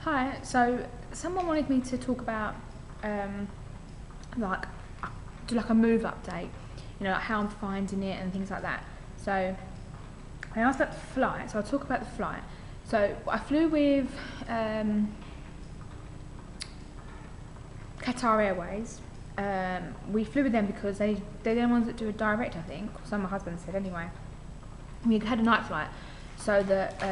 Hi, so someone wanted me to talk about like do like a move update, like how I'm finding it and things like that. So I asked about the flight, so I'll talk about the flight. So I flew with Qatar Airways. We flew with them because they're the ones that do a direct, I think, so my husband said anyway. We had a night flight so that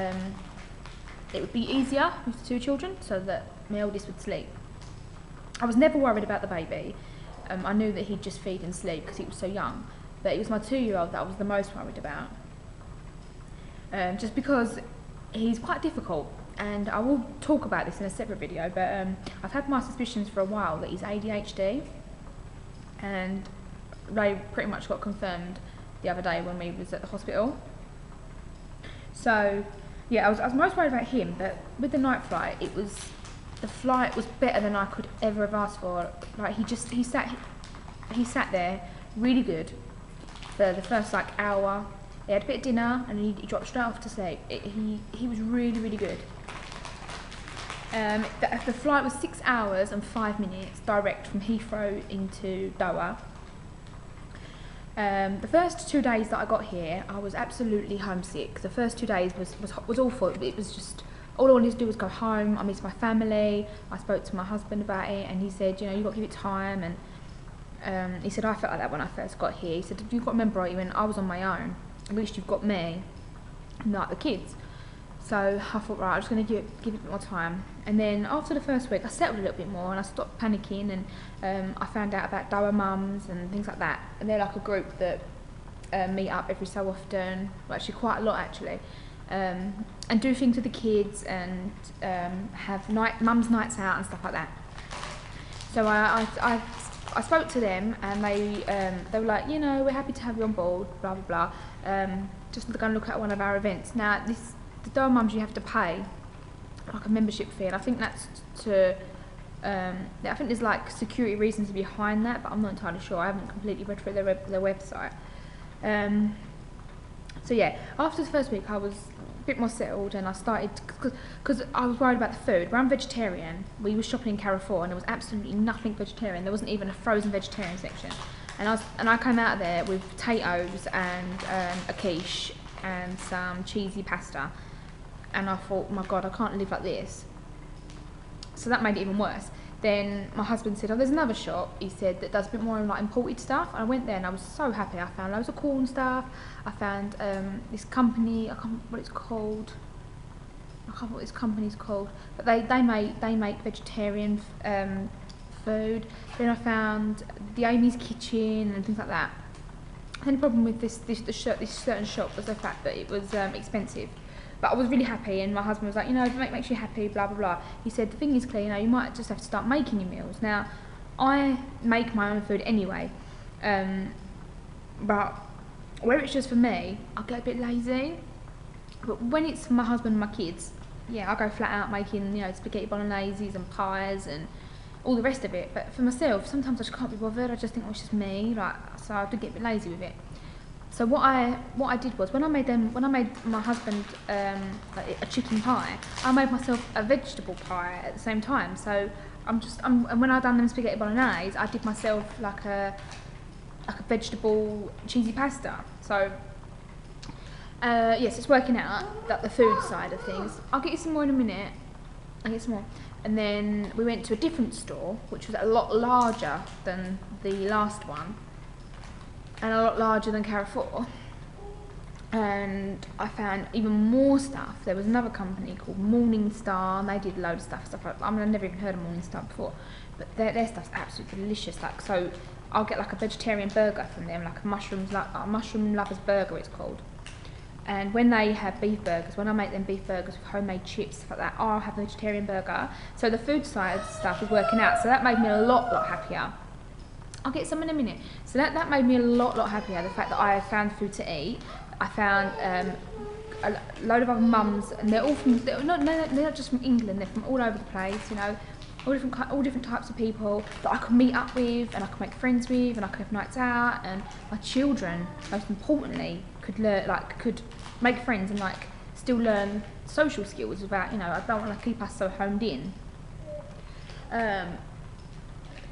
it would be easier with the two children, so that my eldest would sleep. I was never worried about the baby. I knew that he'd just feed and sleep because he was so young, but it was my 2-year-old that I was the most worried about. Just because he's quite difficult, and I will talk about this in a separate video, but I've had my suspicions for a while that he's ADHD, and they pretty much got confirmed the other day when we was at the hospital. So yeah, I was most worried about him, but with the night flight, the flight was better than I could ever have asked for. Like he sat there really good for the first hour. He had a bit of dinner and he dropped straight off to sleep. He was really good. The flight was 6 hours and 5 minutes direct from Heathrow into Doha. The first 2 days that I got here, I was absolutely homesick. The first 2 days was awful. It was just, all I wanted to do was go home. I missed my family. I spoke to my husband about it, and he said, you've got to give it time. And he said, I felt like that when I first got here. He said, you've got to remember, I was on my own. At least you've got me, not the kids. So I thought, right, I'm just going to give it a bit more time. And then after the first week, I settled a little bit more and I stopped panicking, and I found out about Doha mums and things like that. And they're like a group that meet up every so often, well, actually quite a lot actually, and do things with the kids and have mums nights out and stuff like that. So I spoke to them, and they were like, we're happy to have you on board, blah blah blah. Just to go and look at one of our events. Now the Doha mums, you have to pay like a membership fee, and I think that's I think there's like security reasons behind that, but I'm not entirely sure. I haven't completely read through their website. So yeah, after the first week I was a bit more settled, and I started, because I was worried about the food. Where I'm vegetarian, we were shopping in Carrefour and there was absolutely nothing vegetarian. There wasn't even a frozen vegetarian section, and I came out of there with potatoes and a quiche and some cheesy pasta, and I thought, oh my god, I can't live like this. So that made it even worse. Then my husband said, there's another shop, he said, that does a bit more like imported stuff. And I went there and I was so happy. I found loads of corn stuff. I found this company, I can't remember what it's called. I can't remember what this company's called. But they make vegetarian food. Then I found the Amy's Kitchen and things like that. The only problem with this certain shop was the fact that it was expensive. But I was really happy, and my husband was like, if it makes you happy, blah, blah, blah. He said, the thing is, Claire, you might just have to start making your meals. Now, I make my own food anyway, but where it's just for me, I get a bit lazy. But when it's for my husband and my kids, yeah, I go flat out making, spaghetti bologneses and pies and all the rest of it. But for myself, sometimes I just can't be bothered. I just think, it's just me, so I do get a bit lazy with it. So what I did was, when I made my husband a chicken pie, I made myself a vegetable pie at the same time. So and when I done them spaghetti bolognese, I did myself like a vegetable cheesy pasta. So yes, it's working out, that the food side of things. I'll get you some more in a minute. I'll get some more. And then we went to a different store, which was a lot larger than the last one, and a lot larger than Carrefour, and I found even more stuff. There was another company called Morningstar, and they did loads of stuff like, I've never even heard of Morningstar before, but their stuff's absolutely delicious. So I'll get like a vegetarian burger from them, like a mushroom lovers burger it's called. And when they have beef burgers, when I make them beef burgers with homemade chips, stuff like that, I'll have a vegetarian burger. So the food side stuff is working out, so that made me a lot happier. I'll get some in a minute. So that made me a lot happier, the fact that I found food to eat. I found a load of other mums, and they're not just from England, they're from all over the place, all different types of people that I could meet up with, and I could make friends with, and I could have nights out, and my children, most importantly, could make friends and still learn social skills about, you know, I don't want to keep us so homed in.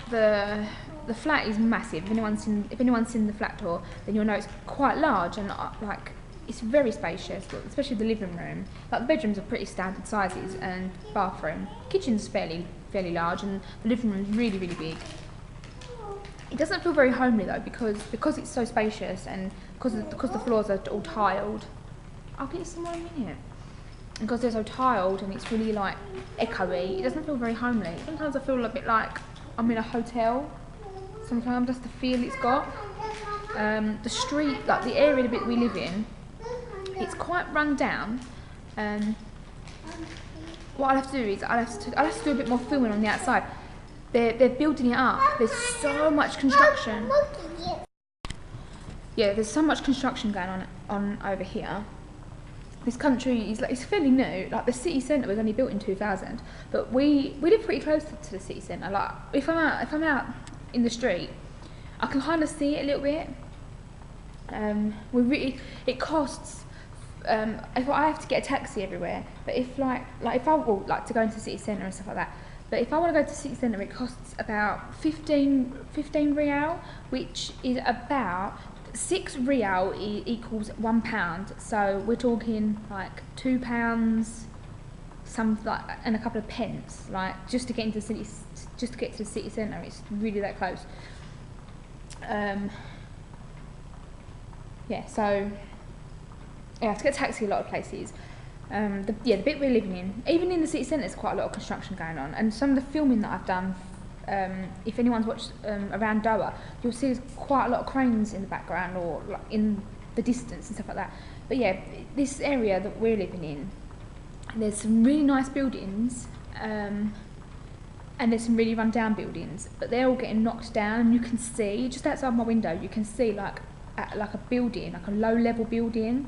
The flat is massive. If anyone's seen the flat tour, then you'll know it's quite large and like it's very spacious, especially the living room. Like the bedrooms are pretty standard sizes, and bathroom, kitchen's fairly large, and the living room's really big. It doesn't feel very homely though, because it's so spacious and because the floors are all tiled. I'll get you some more in a minute. Because they're so tiled and it's really like echoey, it doesn't feel very homely. Sometimes I feel a bit like I'm in a hotel. Sometimes that's the feel it's got. The street, like the area the bit we live in, it's quite run down. What I'll have to do is I'll have to do a bit more filming on the outside. They're building it up. There's so much construction. Yeah, there's so much construction going on over here. This country is like, it's fairly new. Like the city centre was only built in 2000, but we live pretty close to the city centre. Like if I'm out in the street, I can kind of see it a little bit. It costs. If I have to get a taxi everywhere, but if if I want to go into the city centre and stuff like that. But if I want to go to the city centre, it costs about 15 real, which is about 6 real equals £1. So we're talking like £2, and a couple of pence, like just to get into the city, just to get to the city centre. It's really that close. Yeah, so I have to get a taxi a lot of places. The bit we're living in, even in the city centre, there's quite a lot of construction going on, and some of the filming that I've done, if anyone's watched around Doha, you'll see there's quite a lot of cranes in the background or like in the distance and stuff like that. But yeah, this area that we're living in, there's some really nice buildings, and there's some really run down buildings, but they're all getting knocked down, and you can see just outside my window, you can see like a building, like a low level building,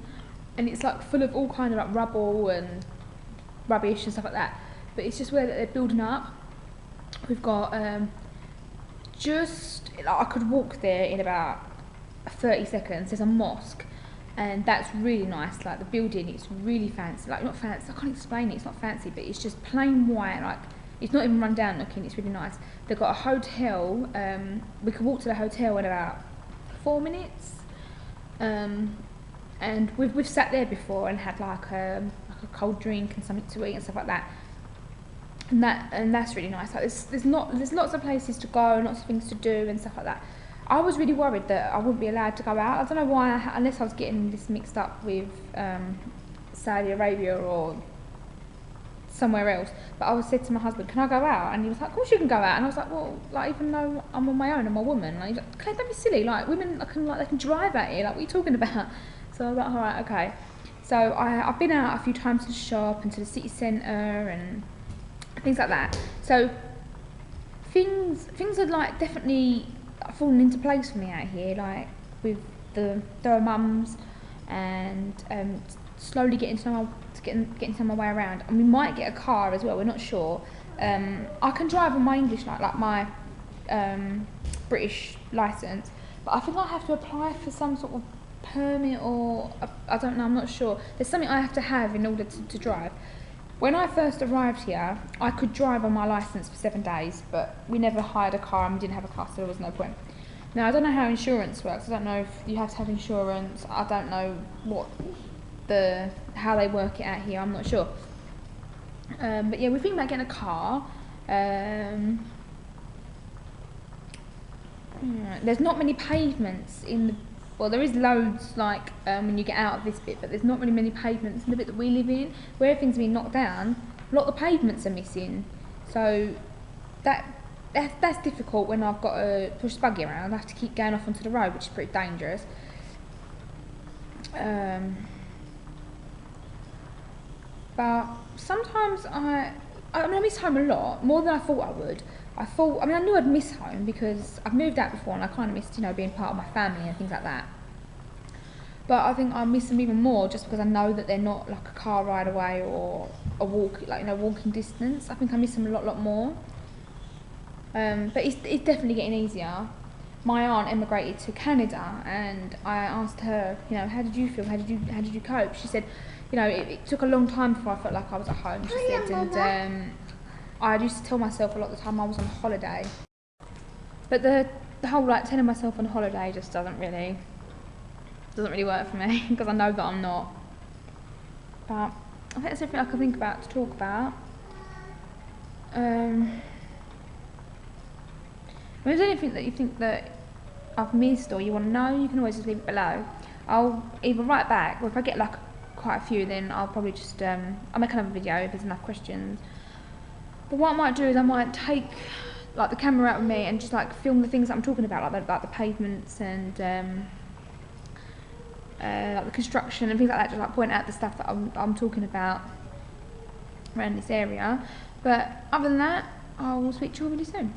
and it's like full of all kind of like rubble and rubbish and stuff like that. But it's just where they're building up. We've got I could walk there in about 30 seconds. There's a mosque, and that's really nice. Like the building, it's really fancy. Like not fancy, I can't explain it. It's not fancy, but it's just plain white. Like it's not even run down looking. It's really nice. They've got a hotel. We could walk to the hotel in about 4 minutes. And we've sat there before and had like a cold drink and something to eat and stuff like that. And that's really nice. Like there's lots of places to go, lots of things to do and stuff like that. I was really worried that I wouldn't be allowed to go out. I don't know why, unless I was getting this mixed up with Saudi Arabia or somewhere else. But I said to my husband, "Can I go out?" And he was like, "Of course you can go out." And I was like, "Well, like even though I'm on my own, I'm a woman." Like, he's like, "Claire, don't be silly. Like women, they can drive out here. Like what are you talking about?" So I was like, "Alright, okay." So I've been out a few times to the shop and to the city centre and things like that. So things are like definitely falling into place for me out here, like with the mums and slowly getting some my way around. And we might get a car as well. We're not sure. I can drive on my English like my British licence, but I think I have to apply for some sort of permit or I don't know. I'm not sure. There's something I have to have in order to drive. When I first arrived here, I could drive on my licence for 7 days, but we never hired a car and we didn't have a car, so there was no point. Now, I don't know how insurance works. I don't know if you have to have insurance. I don't know how they work it out here. I'm not sure. But yeah, we're thinking about getting a car. There's not many pavements well, there is loads like when you get out of this bit, but there's not really many pavements in the bit that we live in. Where everything's been knocked down, a lot of the pavements are missing. So that's difficult when I've got to push the buggy around. I have to keep going off onto the road, which is pretty dangerous. But sometimes I miss home a lot, more than I thought I would. I knew I'd miss home because I've moved out before and I kind of missed, being part of my family and things like that. But I think I miss them even more just because I know that they're not like a car ride away or a walking distance. I think I miss them a lot more. But it's definitely getting easier. My aunt emigrated to Canada and I asked her, how did you feel? How did you cope? She said, you know, it took a long time before I felt like I was at home, she said, and I used to tell myself a lot of the time I was on holiday. But the whole like telling myself on holiday just doesn't really work for me because I know that I'm not. But I think that's everything I can think about to talk about. If there's anything that you think that I've missed or you want to know, you can always just leave it below. I'll either write back, or if I get like quite a few, then I'll probably just I'll make another video if there's enough questions. But what I might do is I might take like the camera out with me and just like film the things that I'm talking about, like the pavements and like the construction and things like that, just like point out the stuff that I'm talking about around this area. But other than that, I will speak to you really soon.